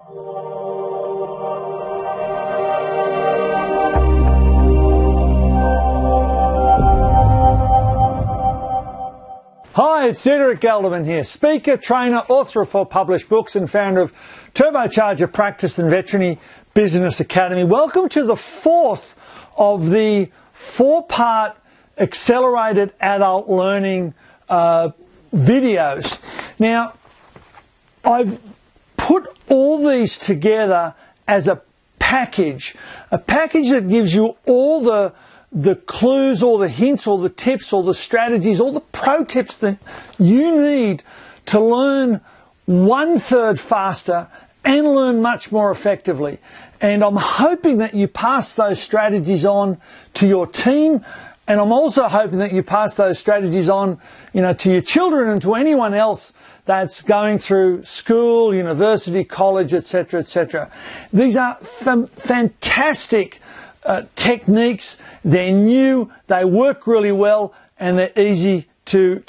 Hi, it's Cedric Gelderman here, speaker, trainer, author of 4 published books and founder of Turbocharger Practice and Veterinary Business Academy. Welcome to the 4th of the 4-part accelerated adult learning videos. Now, I've put all these together as a package that gives you all the clues, all the hints, all the tips, all the strategies, all the pro tips that you need to learn 1/3 faster and learn much more effectively. And I'm hoping that you pass those strategies on to your team, and I'm also hoping that you pass those strategies on, to your children and to anyone else that's going through school, university, college, etc., etc. These are fantastic techniques. They're new, they work really well, and they're easy to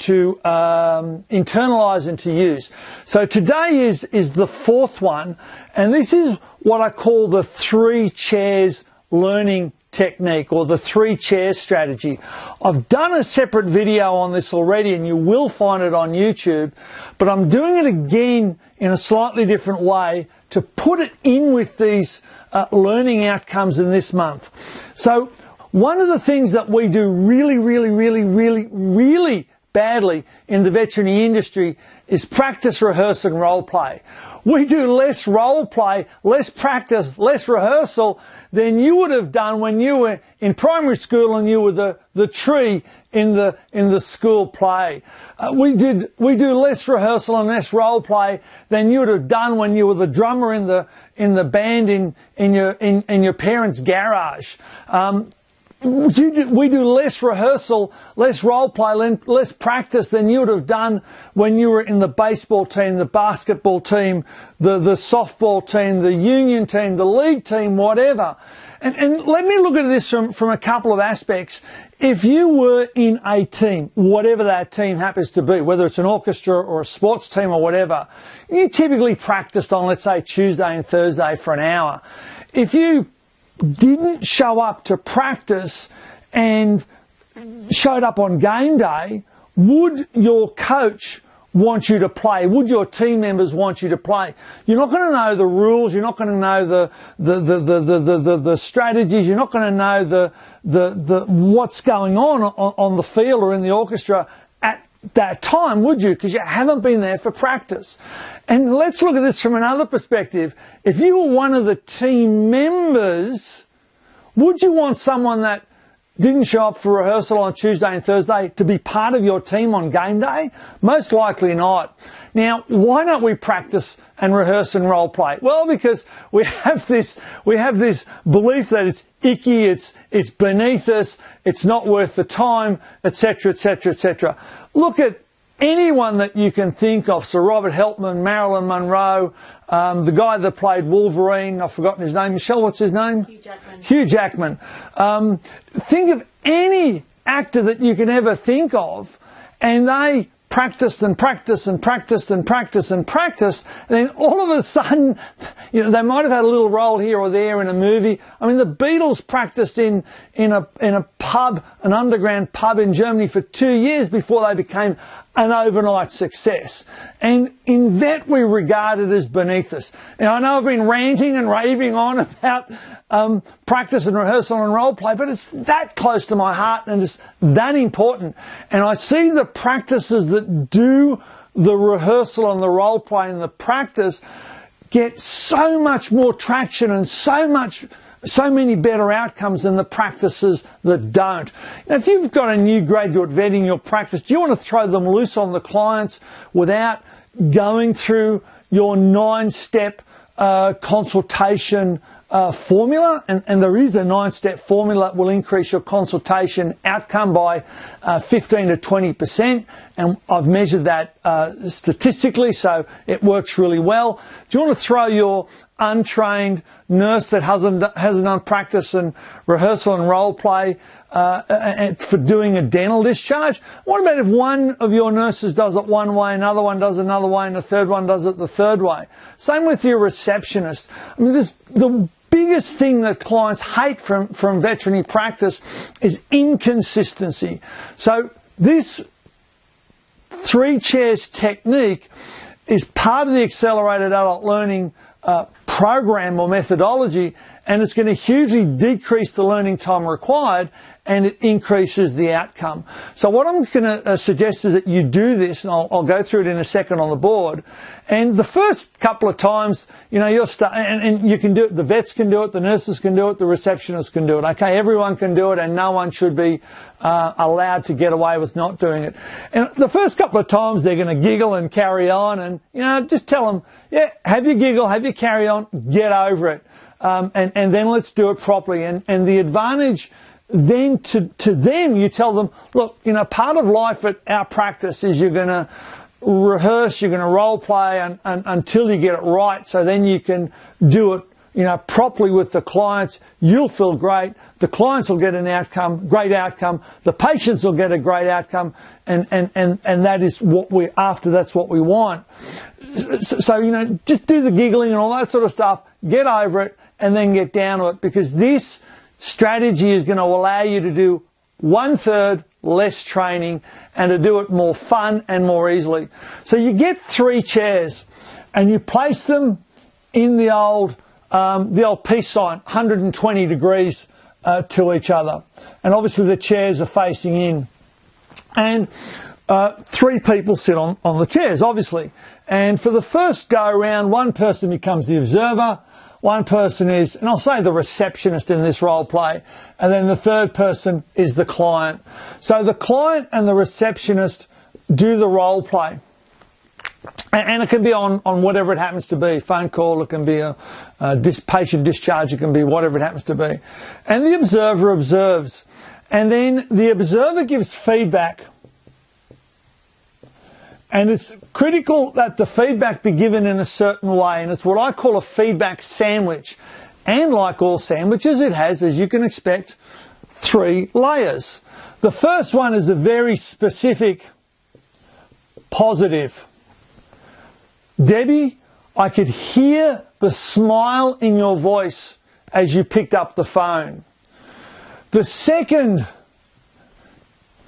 internalize and to use. So today is the 4th one, and this is what I call the 3 chairs learning technique, or the 3 chairs strategy. I've done a separate video on this already, and you will find it on YouTube, but I'm doing it again in a slightly different way to put it in with these learning outcomes in this month. So one of the things that we do really badly in the veterinary industry is practice, rehearse and role play. We do less role play, less practice, less rehearsal than you would have done when you were in primary school and you were the tree in the school play. We do less rehearsal and less role play than you would have done when you were the drummer in the band in your parents' garage. We do less rehearsal, less role play, less practice than you would have done when you were in the baseball team, the basketball team, the softball team, the union team, the league team, whatever. And let me look at this from a couple of aspects. If you were in a team, whatever that team happens to be, whether it's an orchestra or a sports team or whatever, you typically practiced on, let's say, Tuesday and Thursday for an hour. If you didn't show up to practice and showed up on game day, would your coach want you to play? Would your team members want you to play? You're not going to know the rules. You're not going to know the strategies. You're not going to know the what's going on the field or in the orchestra at that time, would you? Because you haven't been there for practice. And let's look at this from another perspective. If you were one of the team members, would you want someone that didn't show up for rehearsal on Tuesday and Thursday to be part of your team on game day? Most likely not. Now, why don't we practice and rehearse and role play? Well, because we have this belief that it's icky, it's beneath us, it's not worth the time, etc., etc., etc. Look at anyone that you can think of, Sir Robert Helpman, Marilyn Monroe, the guy that played Wolverine, I've forgotten his name. Michelle, what's his name? Hugh Jackman. Hugh Jackman. Think of any actor that you can ever think of, and they practiced and practiced and practiced and practiced and practiced, and then all of a sudden, they might have had a little role here or there in a movie. I mean, the Beatles practiced in a pub, an underground pub in Germany for 2 years before they became an overnight success. And in vet, we regard it as beneath us. Now, I know I've been ranting and raving on about practice and rehearsal and role play, but it's that close to my heart and it's that important. And I see the practices that do the rehearsal and the role play and the practice get so much more traction and so many better outcomes than the practices that don't. Now, if you've got a new graduate vet in your practice, do you want to throw them loose on the clients without going through your 9-step consultation formula, and there is a 9-step formula that will increase your consultation outcome by 15 to 20%, and I've measured that statistically, so it works really well. Do you want to throw your untrained nurse that hasn't done practice and rehearsal and role play for doing a dental discharge? What about if one of your nurses does it one way, another one does it another way, and the third one does it the third way? Same with your receptionist. I mean, the biggest thing that clients hate from veterinary practice is inconsistency. So this 3 chairs technique is part of the accelerated adult learning program or methodology, and it's going to hugely decrease the learning time required, and it increases the outcome. So what I'm going to suggest is that you do this, and I'll go through it in a second on the board. And the first couple of times, you know, and you can do it. The vets can do it, the nurses can do it, the receptionists can do it. Okay, everyone can do it, and no one should be allowed to get away with not doing it. And the first couple of times, they're going to giggle and carry on, and you know, just tell them, yeah, have your giggle, have your carry on, get over it, and then let's do it properly. And the advantage then to them, you tell them, look, you know, part of life at our practice is you're going to rehearse, you're going to role play until you get it right, so then you can do it, you know, properly with the clients. You'll feel great, the clients will get an outcome, great outcome, the patients will get a great outcome, and that is what we're after, that's what we want. So, you know, just do the giggling and all that sort of stuff, get over it, and then get down to it, because this strategy is going to allow you to do 1/3 less training and to do it more fun and more easily. So you get 3 chairs and you place them in the old peace sign, 120 degrees to each other. And obviously the chairs are facing in. And 3 people sit on the chairs, obviously. And for the first go around, one person becomes the observer, one person is, and I'll say the receptionist in this role play, and then the third person is the client. So the client and the receptionist do the role play. And it can be on whatever it happens to be, phone call, it can be a patient discharge, it can be whatever it happens to be. And the observer observes. And then the observer gives feedback. And it's critical that the feedback be given in a certain way, and it's what I call a feedback sandwich. And like all sandwiches, it has, as you can expect, 3 layers. The first one is a very specific positive. Debbie, I could hear the smile in your voice as you picked up the phone. The second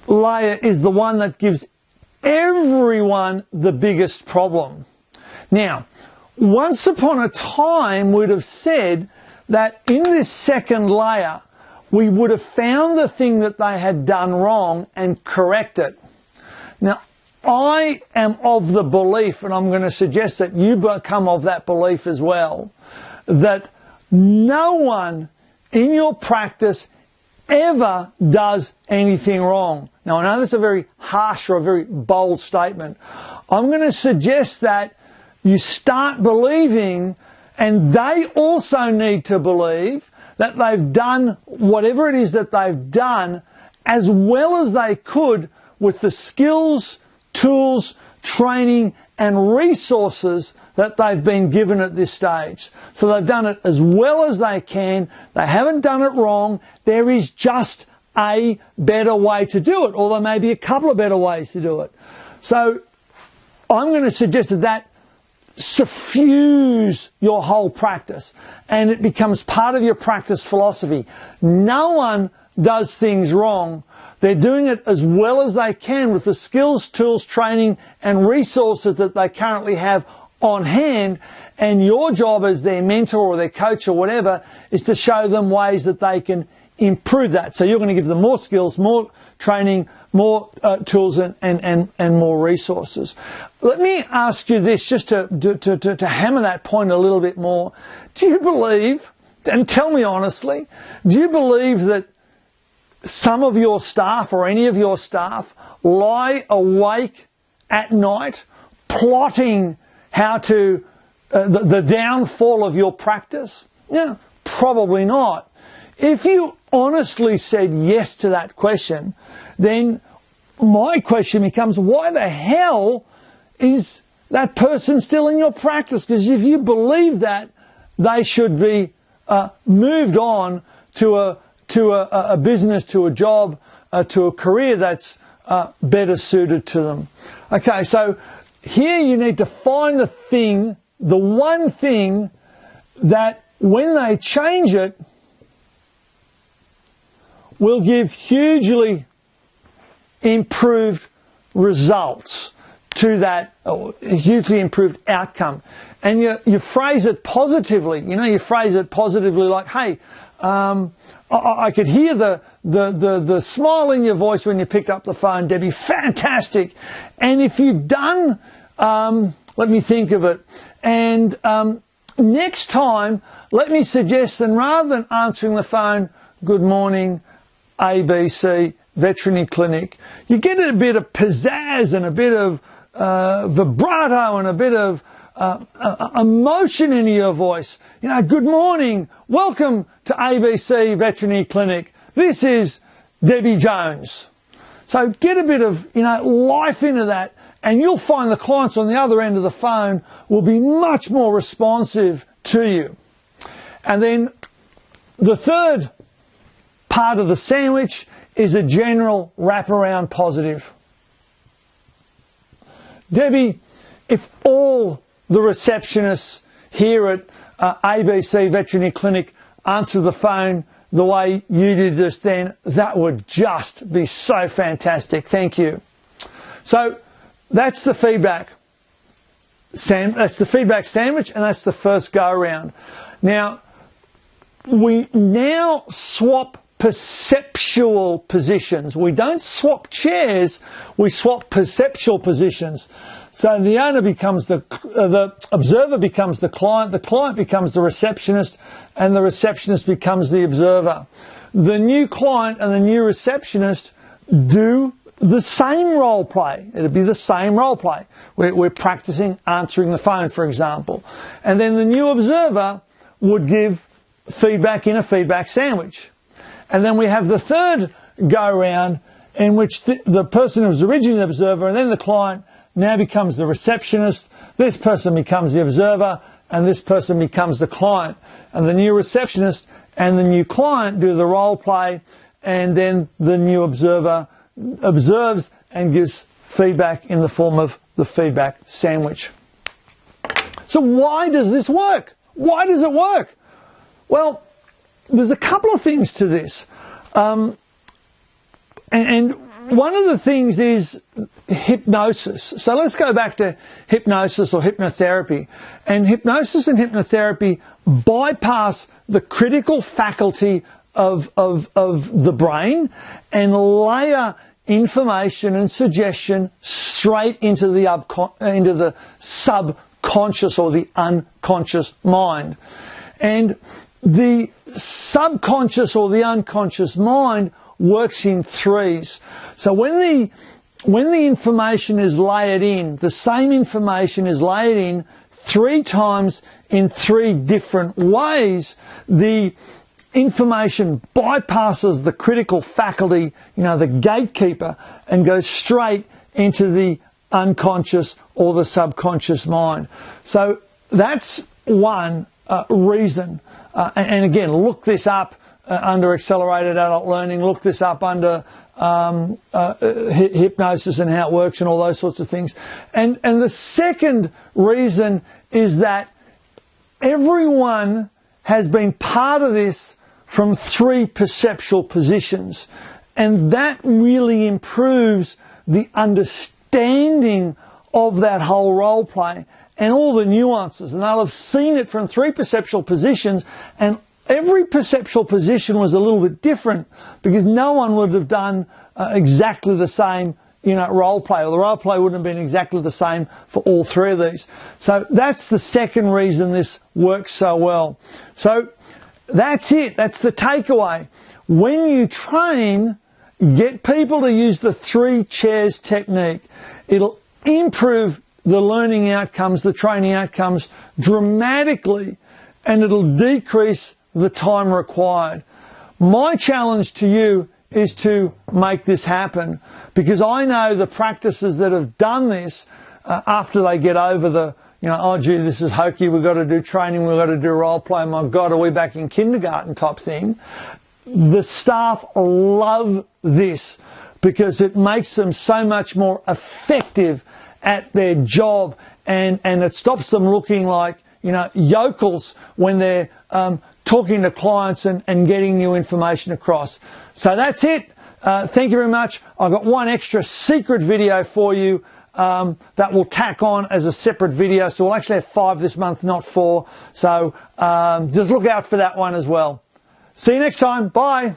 layer is the one that gives everyone the biggest problem. Now, once upon a time, we'd have said that in this second layer, we would have found the thing that they had done wrong and correct it. Now, I am of the belief, and I'm going to suggest that you become of that belief as well, that no one in your practice ever does anything wrong. Now, I know that's a very harsh or a very bold statement. I'm going to suggest that you start believing, and they also need to believe, that they've done whatever it is that they've done as well as they could with the skills, tools, training and resources that they've been given at this stage. So they've done it as well as they can. They haven't done it wrong. There is just a better way to do it, or there may be a couple of better ways to do it. So I'm going to suggest that suffuse your whole practice, and it becomes part of your practice philosophy. No one does things wrong. They're doing it as well as they can with the skills, tools, training and resources that they currently have on hand, and your job as their mentor or their coach or whatever is to show them ways that they can improve that. So you're going to give them more skills, more training, more tools and more resources. Let me ask you this, just to hammer that point a little bit more. Do you believe, and tell me honestly, do you believe that some of your staff or any of your staff lie awake at night plotting how to, the downfall of your practice? Yeah, Probably not. If you honestly said yes to that question, then my question becomes, why the hell is that person still in your practice? Because if you believe that, they should be moved on to a business, to a job, to a career that's better suited to them. Okay, so here you need to find the one thing that when they change it will give hugely improved results to that, hugely improved outcome. And you phrase it positively. You phrase it positively like, hey, I could hear the smile in your voice when you picked up the phone, Debbie. Fantastic. And if you've done, let me think of it. And next time, let me suggest that rather than answering the phone, good morning, ABC Veterinary Clinic, you get a bit of pizzazz and a bit of vibrato and a bit of emotion in your voice. Good morning, welcome to ABC Veterinary Clinic. This is Debbie Jones. So get a bit of life into that, and you'll find the clients on the other end of the phone will be much more responsive to you. And then the third part of the sandwich is a general wraparound positive. Debbie, if all the receptionists here at ABC Veterinary Clinic answer the phone the way you did just then, that would just be so fantastic. Thank you. So that's the feedback. That's the feedback sandwich, and that's the first go around. Now, we now swap perceptual positions. We don't swap chairs, we swap perceptual positions. So the owner becomes the observer becomes the client becomes the receptionist, and the receptionist becomes the observer. The new client and the new receptionist do the same role play. It'll be the same role play. We're practicing answering the phone, for example. And then the new observer would give feedback in a feedback sandwich. And then we have the third go-round in which the person who was originally the observer and then the client now becomes the receptionist. This person becomes the observer and this person becomes the client. And the new receptionist and the new client do the role play, and then the new observer observes and gives feedback in the form of the feedback sandwich. So why does this work? Why does it work? Well, there's a couple of things to this. And one of the things is hypnosis. So let's go back to hypnosis or hypnotherapy. And hypnosis and hypnotherapy bypass the critical faculty of the brain and layer information and suggestion straight into the subconscious or the unconscious mind. And the subconscious or the unconscious mind works in threes. So when the information is layered in, the same information is layered in 3 times in 3 different ways, the information bypasses the critical faculty, the gatekeeper, and goes straight into the unconscious or the subconscious mind. So that's one reason. And again, look this up under accelerated adult learning, look this up under hypnosis and how it works and all those sorts of things. And the second reason is that everyone has been part of this from 3 perceptual positions, and that really improves the understanding of that whole role play and all the nuances. And they'll have seen it from 3 perceptual positions, and every perceptual position was a little bit different because no one would have done exactly the same role play, or the role play wouldn't have been exactly the same for all 3 of these. So that's the second reason this works so well. So that's it. That's the takeaway. When you train, get people to use the 3 chairs technique. It'll improve the learning outcomes, the training outcomes dramatically, and it'll decrease the time required. My challenge to you is to make this happen, because I know the practices that have done this after they get over the, oh gee, this is hokey, we've got to do training, we've got to do role play, my God, are we back in kindergarten type thing. The staff love this because it makes them so much more effective at their job, and it stops them looking like, yokels when they're talking to clients and getting new information across. So that's it. Thank you very much. I've got one extra secret video for you that will tack on as a separate video. So we'll actually have 5 this month, not 4. So just look out for that one as well. See you next time. Bye.